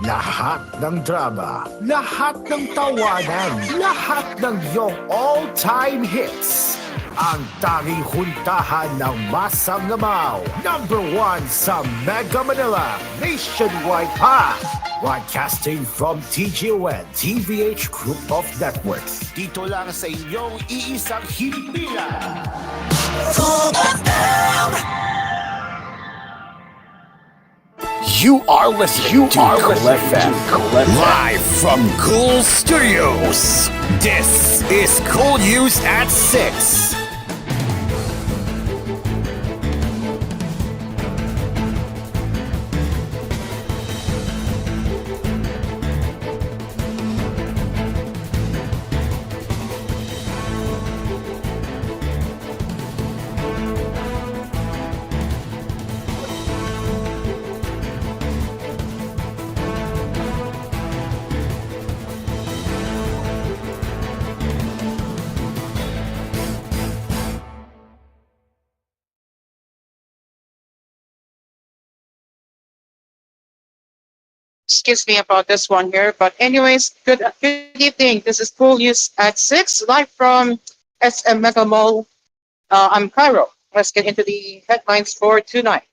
Lahat ng drama, lahat ng tawanan, lahat ng iyong all-time hits. Ang tanging huntahan ng Masang Ngamaw. Number 1 sa Mega Manila, nationwide pa. Broadcasting from TGON, TVH Group of Networks. Dito lang sa inyong iisang himpilan. You are listening to Cool FM, live from Cool Studios. This is Cool News at 6. Excuse me about this one here. But anyways, good evening. This is Cool News at 6, live from SM Mega Mall. I'm Cairo. Let's get into the headlines for tonight.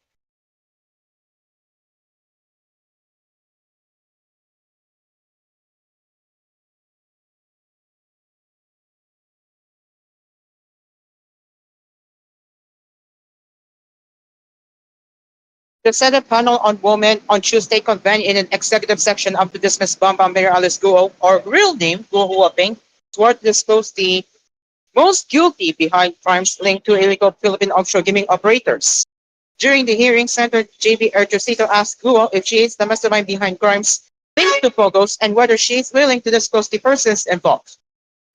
The Senate panel on women on Tuesday convened in an executive section of the dismissed Bamba Mayor Alice Guo, or real name Guo Huaping, swore to disclose the most guilty behind crimes linked to illegal Philippine offshore gaming operators. During the hearing, Senator J.B. Erjosito asked Guo if she is the mastermind behind crimes linked to Pogos and whether she is willing to disclose the persons involved.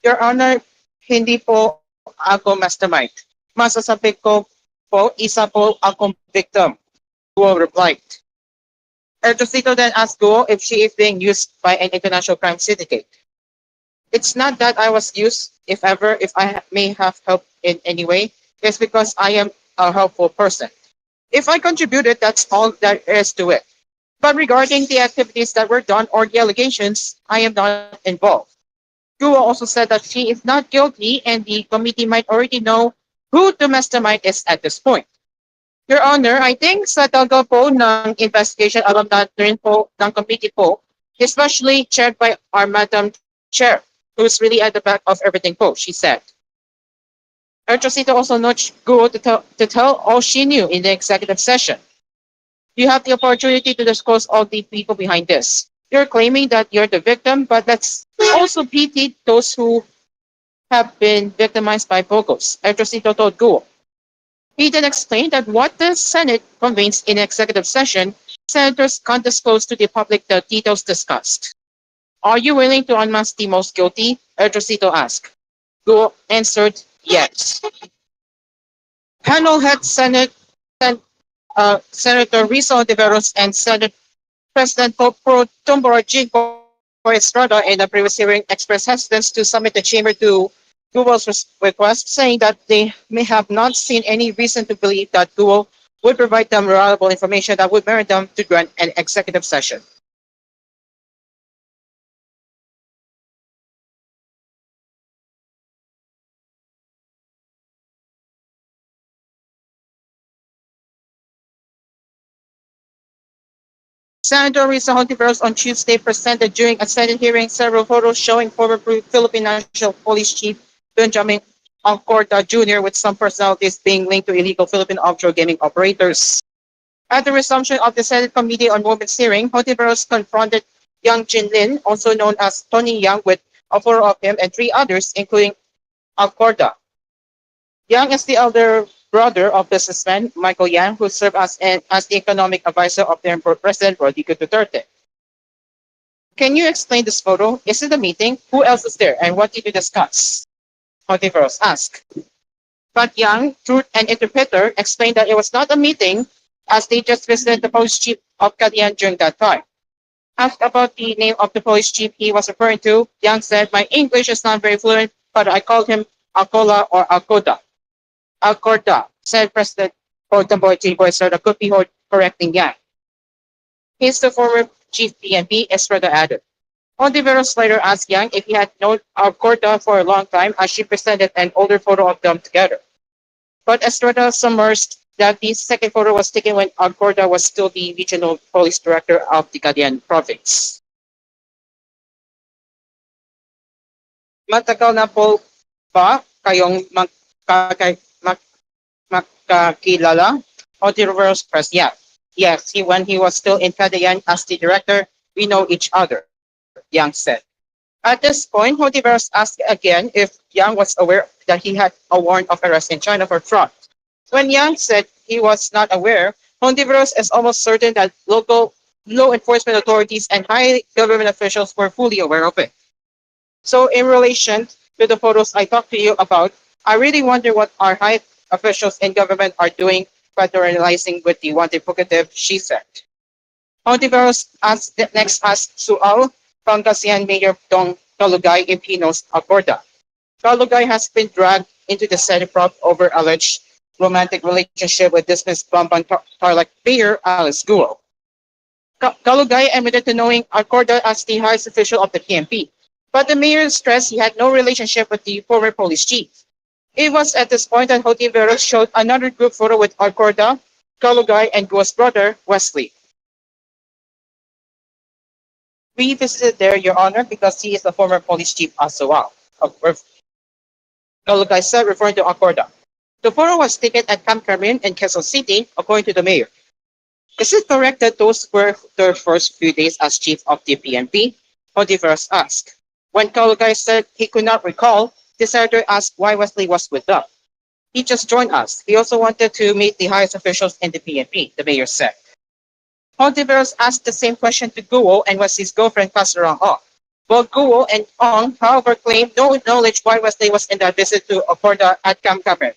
Your Honor, hindi po ako mastermind. Masasabi ko po, isa po akong victim. Guo replied. Erjosito then asked Guo if she is being used by an international crime syndicate. It's not that I was used, if ever, if I may have helped in any way. It's because I am a helpful person. If I contributed, that's all there is to it. But regarding the activities that were done or the allegations, I am not involved. Guo also said that she is not guilty and the committee might already know who the mastermind is at this point. Your Honor, I think sa tagal po ng investigation, alam natin po ng committee po, especially chaired by our Madam Chair, who's really at the back of everything po, she said. Erjosito also nudged Guo to tell all she knew in the executive session. You have the opportunity to disclose all the people behind this. You're claiming that you're the victim, but let's also pity those who have been victimized by Pogos, Erjosito told Guo. He then explained that what the Senate convenes in executive session, senators can't disclose to the public the details discussed. Are you willing to unmask the most guilty? Erjosito asked. Guo answered yes. Panel head Senator Rizal Ontiveros and Senate President Pro Tumbora Jinko Estrada in the previous hearing expressed hesitance to submit the chamber to Google's request, saying that they may have not seen any reason to believe that Google would provide them reliable information that would merit them to grant an executive session. Senator Risa Hontiveros on Tuesday presented during a Senate hearing several photos showing former Philippine National Police Chief Benjamin Alcorta Jr. with some personalities being linked to illegal Philippine offshore gaming operators. At the resumption of the Senate Committee on Women's hearing, Hontiveros confronted Yang Jinlin, also known as Tony Yang, with a photo of him and three others, including Alcorta. Yang is the elder brother of businessman Michael Yang, who served as the economic advisor of then President Rodrigo Duterte. Can you explain this photo? Is it a meeting? Who else is there? And what did you discuss? Hontiveros asked. But Yang, through an interpreter, explained that it was not a meeting, as they just visited the police chief of Cagayan during that time. Asked about the name of the police chief he was referring to, Yang said, my English is not very fluent, but I called him Alcola or Alcoda. Alcorta, said President Pro Tempore Jingo Estrada, could be heard correcting Yang. He's the former chief PNP, Estrada added. Ontiveros later asked Yang if he had known Alcorta for a long time as she presented an older photo of them together. But Estrada submersed that the second photo was taken when Alcorta was still the regional police director of the Cagayan province. Matagal na po ba kayong magkakilala? Ontiveros pressed, yeah. Yes, when he was still in Cagayan as the director, we know each other, Yang said. At this point, Hontiveros asked again if Yang was aware that he had a warrant of arrest in China for fraud. When Yang said he was not aware, Hontiveros is almost certain that local law enforcement authorities and high government officials were fully aware of it. So, in relation to the photos I talked to you about, I really wonder what our high officials in government are doing patronizing with the wanted fugitive, she said. Hontiveros next asked Sual Pangasinan Mayor Dong Kalugay if he knows Acorda. Kalugay has been dragged into the Senate probe over alleged romantic relationship with dismissed Bamban Tarlac Mayor Alice Guo. Kalugay admitted to knowing Acorda as the highest official of the PNP, but the mayor stressed he had no relationship with the former police chief. It was at this point that Hontiveros showed another group photo with Acorda, Kalugay, and Guo's brother, Wesley. We visited there, Your Honor, because he is the former police chief as well. Kalugay said, referring to Acorda. The photo was taken at Camp Carmen in Quezon City, according to the mayor. Is it correct that those were their first few days as chief of the PNP? Hontiveros asked. When Kalugay said he could not recall, the senator asked why Wesley was with them. He just joined us. He also wanted to meet the highest officials in the PNP, the mayor said. Hontiveros asked the same question to Guo and Wesley's girlfriend, Pasarang Ong. Both Guo and Ong, however, claimed no knowledge why Wesley was in that visit to Ocorda at Camp Cameron.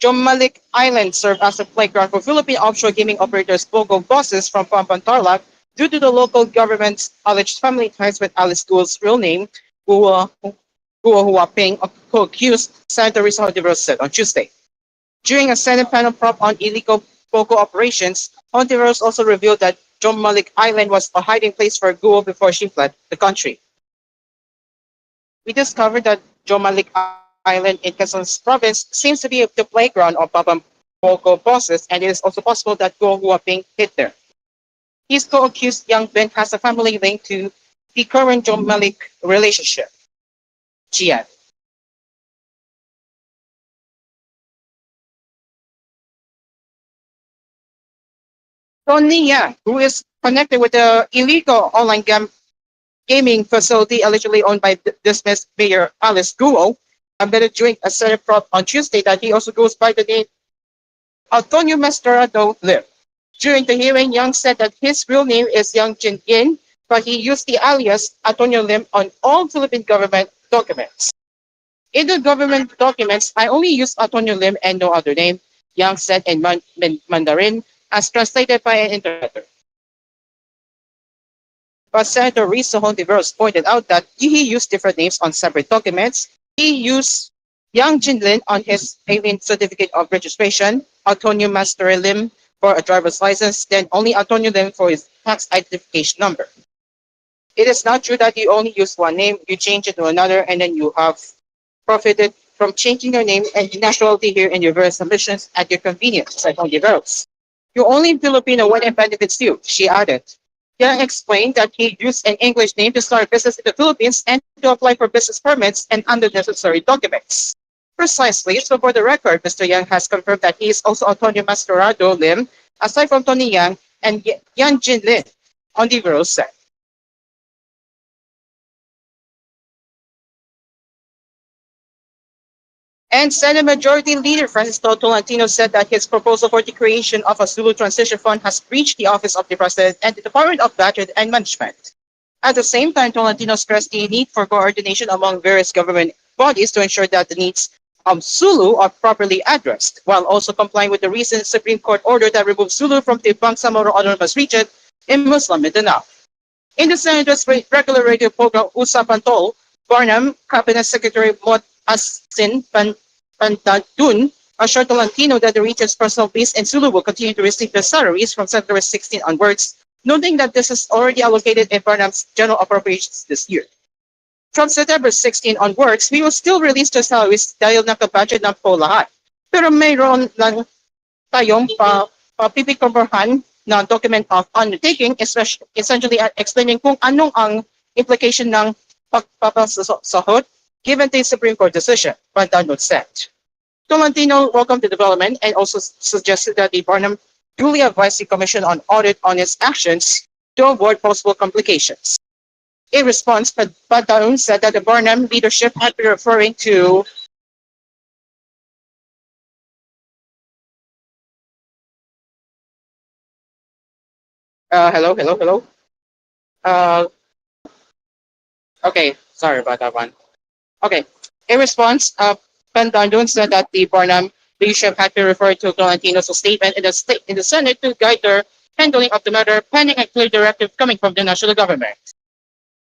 Jomalik Island served as a playground for Philippine offshore gaming operators Pogo bosses from Pampang Tarlac due to the local government's alleged family ties with Alice Guo's real name, Guo Huaping, who accused Senator Risa Hontiveros said on Tuesday. During a Senate panel probe on illegal Pogo operations, Hontiveros also revealed that Jomalik Island was a hiding place for Guo before she fled the country. We discovered that Jomalik Island in Quezon province seems to be the playground of Pogo bosses, and it is also possible that Guo Huaping hid there. His co-accused Yang Ben has a family link to the current Jomalik relationship. Jian. Tony Yang, who is connected with the illegal online gaming facility allegedly owned by dismissed Mayor Alice Guo, admitted during a Senate probe on Tuesday that he also goes by the name Antonio Mastorado Lim. During the hearing, Yang said that his real name is Yang Jin Yin, but he used the alias Antonio Lim on all Philippine government documents. In the government documents, I only use Antonio Lim and no other name, Yang said in Mandarin, as translated by an interpreter. But Senator Risa Hontiveros pointed out that he used different names on separate documents. He used Yang Jinlin on his alien certificate of registration, Antonio Master Lim for a driver's license, then only Antonio Lim for his tax identification number. It is not true that you only use one name, you change it to another, and then you have profited from changing your name and nationality here in your various submissions at your convenience, said Hontiveros. You're only Filipino when it benefits you, she added. Yang explained that he used an English name to start a business in the Philippines and to apply for business permits and unnecessary documents. Precisely, so for the record, Mr. Yang has confirmed that he is also Antonio Mastorado Lim, aside from Tony Yang and Yan Jin Lin, Hontiveros said. And Senate Majority Leader Francis Tolentino said that his proposal for the creation of a Zulu Transition Fund has reached the Office of the President and the Department of Budget and Management. At the same time, Tolentino stressed the need for coordination among various government bodies to ensure that the needs of Zulu are properly addressed, while also complying with the recent Supreme Court order that removed Zulu from the Bangsamoro Autonomous Region in Muslim Mindanao. In the Senator's regular radio program, Usapan Tol, Barnum, Cabinet Secretary Mot Asin Pantadun assured Tolentino that the region's personnel base in Sulu will continue to receive their salaries from September 16 onwards, noting that this is already allocated in Burnham's general appropriations this year. From September 16 onwards, we will still release the salaries dahil nakabudget na po lahat. Pero mayroon lang tayong papipikomporhan na document of undertaking, essentially explaining kung anong ang implication ng pagpapasahod given the Supreme Court decision, Pantano said. Tolentino welcomed the development and also suggested that the Barnum duly advise the Commission on Audit on its actions to avoid possible complications. In response, Pantano said that the Barnum leadership had been referring to hello. Uh, okay, sorry about that one. Okay. In response, Pantano said that the Barnum leadership had been referred to Tolentino's statement in the Senate to guide their handling of the matter, pending a clear directive coming from the national government.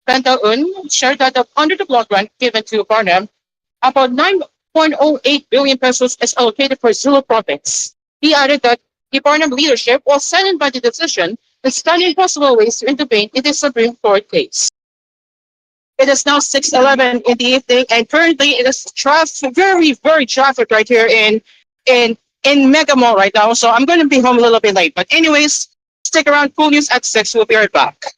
Pentaun shared that under the block grant given to Barnum, about 9.08 billion pesos is allocated for Zulu province. He added that the Barnum leadership was saddened by the decision and studying possible ways to intervene in the Supreme Court case. It is now 6:11 in the evening, and currently it is traffic, very traffic right here in Mega Mall right now. So I'm going to be home a little bit late. But anyways, stick around. koolNews at 6. We'll be right back.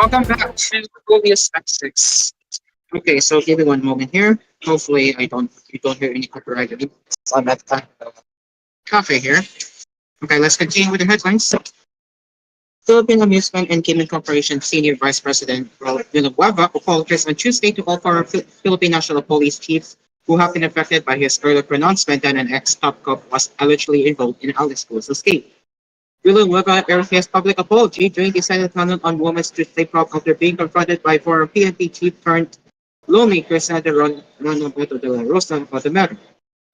Welcome back to koolNews at 6. Okay, so give me one moment here. Hopefully, you don't hear any copyright. I'm at cafe here. Okay, let's continue with the headlines. Philippine Amusement and Gaming Corporation Senior Vice President Villanueva apologized on Tuesday to all former Philippine National Police chiefs who have been affected by his earlier pronouncement that an ex-top cop was allegedly involved in Alice School's escape. Villanueva aired his public apology during the Senate panel on Women's Tuesday prop after being confronted by former PNP chief turned lawmaker Senator Ron Alberto de la Rosa about the matter.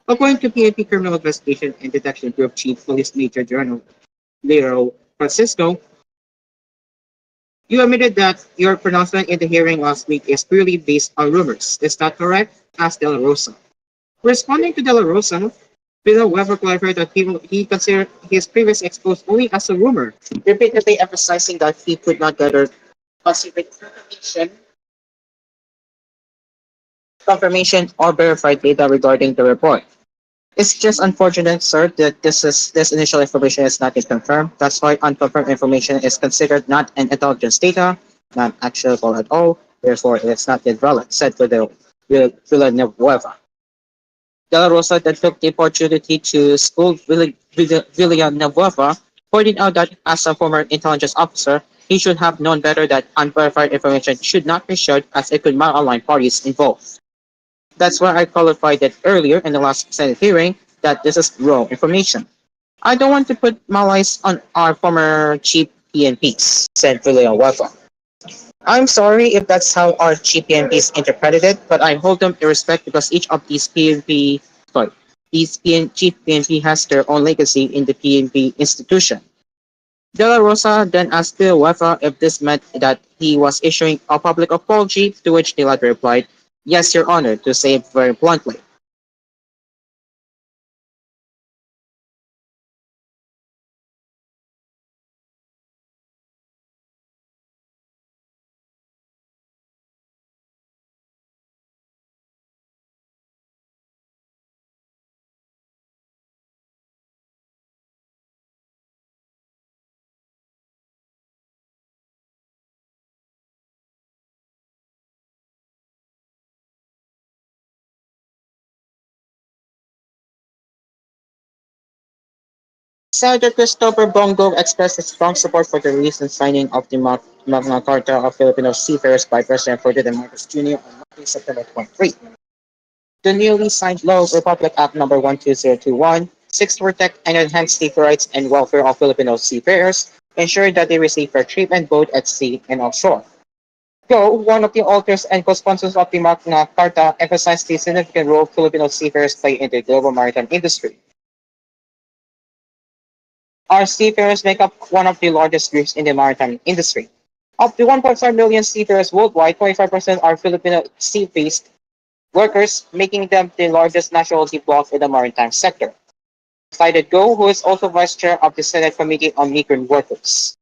According to PNP Criminal Investigation and Detection Group Chief Police Major General Lero Francisco, you admitted that your pronouncement in the hearing last week is purely based on rumors. Is that correct? Asked De La Rosa. Responding to De La Rosa, Villanueva clarified that he considered his previous exposed only as a rumor, repeatedly emphasizing that he could not gather specific confirmation or verified data regarding the report. It's just unfortunate, sir, that this initial information is not yet confirmed. That's why unconfirmed information is considered not an intelligence data, not actionable at all. Therefore, it's not yet valid, said Villanueva. De La Rosa then took the opportunity to school Villanueva, pointing out that as a former intelligence officer, he should have known better that unverified information should not be shared as it could malign parties involved. That's why I qualified it earlier in the last Senate hearing that this is wrong information. I don't want to put malice on our former chief PNPs, said Villanueva. I'm sorry if that's how our chief PNPs interpreted it, but I hold them in respect because each of these chief PNP has their own legacy in the PNP institution. De La Rosa then asked Villanueva if this meant that he was issuing a public apology, to which the latter replied, "Yes, Your Honor," to say it very bluntly. Senator Christopher Bongo expressed his strong support for the recent signing of the Magna Carta of Filipino Seafarers by President Ferdinand Marcos Jr. on Monday, September 23. The newly signed Law Republic Act No. 12021 seeks to protect and enhance safety rights and welfare of Filipino seafarers, ensuring that they receive fair treatment both at sea and offshore. Go, one of the authors and co-sponsors of the Magna Carta, emphasized the significant role Filipino seafarers play in the global maritime industry. Our seafarers make up one of the largest groups in the maritime industry. Of the 1.5 million seafarers worldwide, 25% are Filipino sea-based workers, making them the largest nationality bloc in the maritime sector. Cited Go, who is also vice chair of the Senate Committee on Migrant Workers.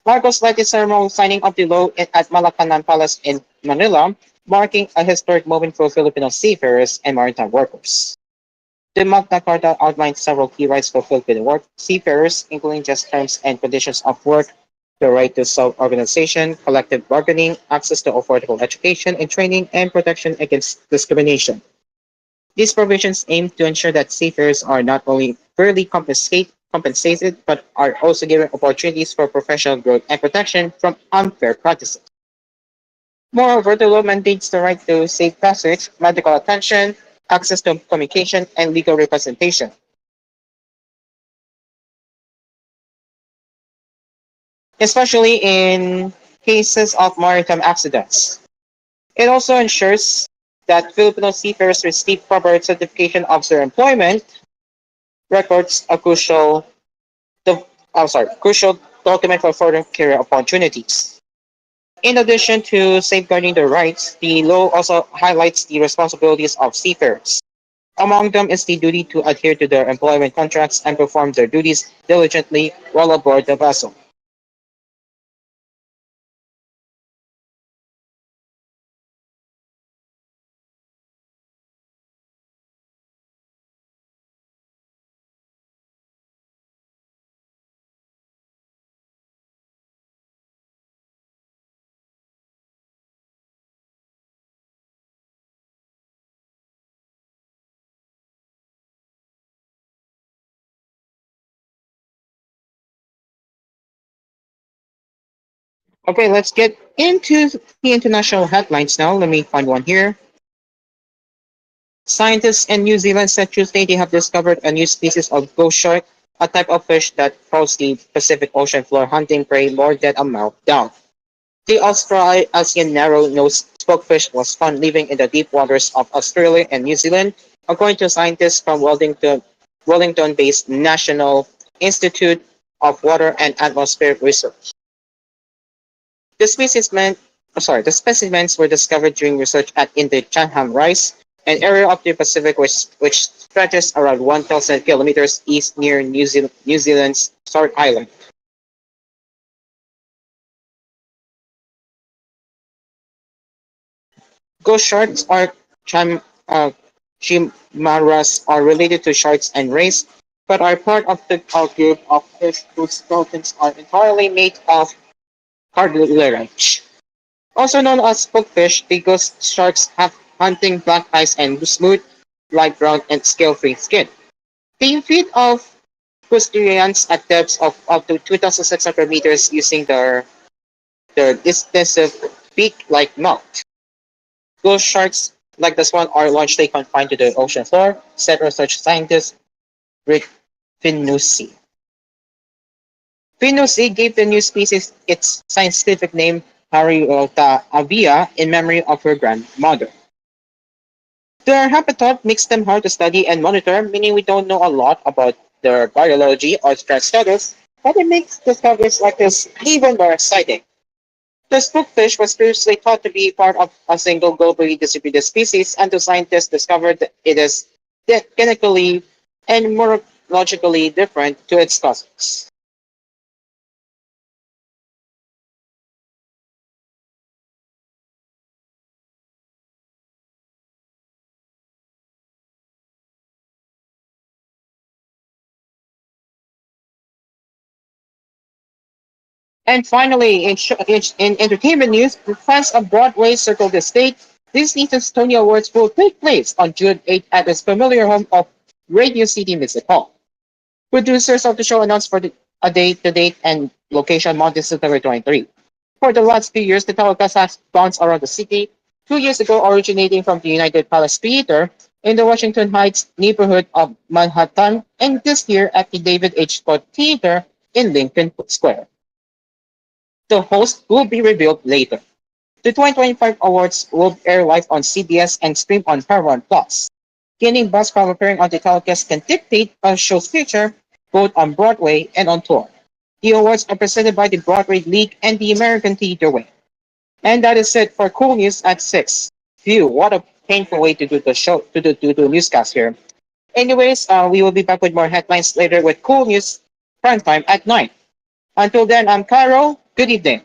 Marcos led the ceremony signing of the law at Malacanan Palace in Manila, marking a historic moment for Filipino seafarers and maritime workers. The Magna Carta outlines several key rights for Filipino seafarers, including just terms and conditions of work, the right to self-organization, collective bargaining, access to affordable education and training, and protection against discrimination. These provisions aim to ensure that seafarers are not only fairly compensated, but are also given opportunities for professional growth and protection from unfair practices. Moreover, the law mandates the right to safe passage, medical attention, access to communication, and legal representation. Especially in cases of maritime accidents. It also ensures that Filipino seafarers receive proper certification of their employment records, a crucial document for further career opportunities. In addition to safeguarding their rights, the law also highlights the responsibilities of seafarers. Among them is the duty to adhere to their employment contracts and perform their duties diligently while aboard the vessel. Okay, let's get into the international headlines now. Let me find one here. Scientists in New Zealand said Tuesday they have discovered a new species of ghost shark, a type of fish that prowls the Pacific Ocean floor hunting prey more than a mile down. The Australasian narrow-nosed spokefish was found living in the deep waters of Australia and New Zealand, according to scientists from Wellington-based National Institute of Water and Atmospheric Research. The the specimens were discovered during research in the Chatham Rise, an area of the Pacific which stretches around 1,000 kilometers east near New Zealand's Sword Island. Ghost sharks or chimaras are related to sharks and rays, but are part of the group of fish whose skeletons are entirely made of cartilage. Also known as spookfish, the ghost sharks have hunting black eyes and smooth, light brown and scale-free skin. They feed off crustaceans at depths of up to 2,600 meters using their distinctive beak-like mouth. Ghost sharks like this one are largely confined to the ocean floor, said research scientist Rick Finucci. Finucci gave the new species its scientific name Hariota avia in memory of her grandmother. Their habitat makes them hard to study and monitor, meaning we don't know a lot about their biology or threat status, but it makes discoveries like this even more exciting. The spookfish was previously thought to be part of a single globally distributed species until scientists discovered that it is genetically and morphologically different to its cousins. And finally, in entertainment news, the fans of Broadway circle the state. Disney's Tony Awards will take place on June 8th at its familiar home of Radio City Music Hall. Producers of the show announced the date and location Monday, September 23. For the last few years, the telecast has bounced around the city. 2 years ago, originating from the United Palace Theater in the Washington Heights neighborhood of Manhattan, and this year at the David H. Scott Theater in Lincoln Square. The host will be revealed later. The 2025 awards will air live on CBS and stream on Paramount Plus. Gaining buzz from appearing on the telecast can dictate a show's future, both on Broadway and on tour. The awards are presented by the Broadway League and the American Theater Wing. And that is it for Cool News at 6. Phew, what a painful way to do the show, to do the newscast here. Anyways, we will be back with more headlines later with Cool News Prime Time at 9. Until then, I'm Cairo. Good evening.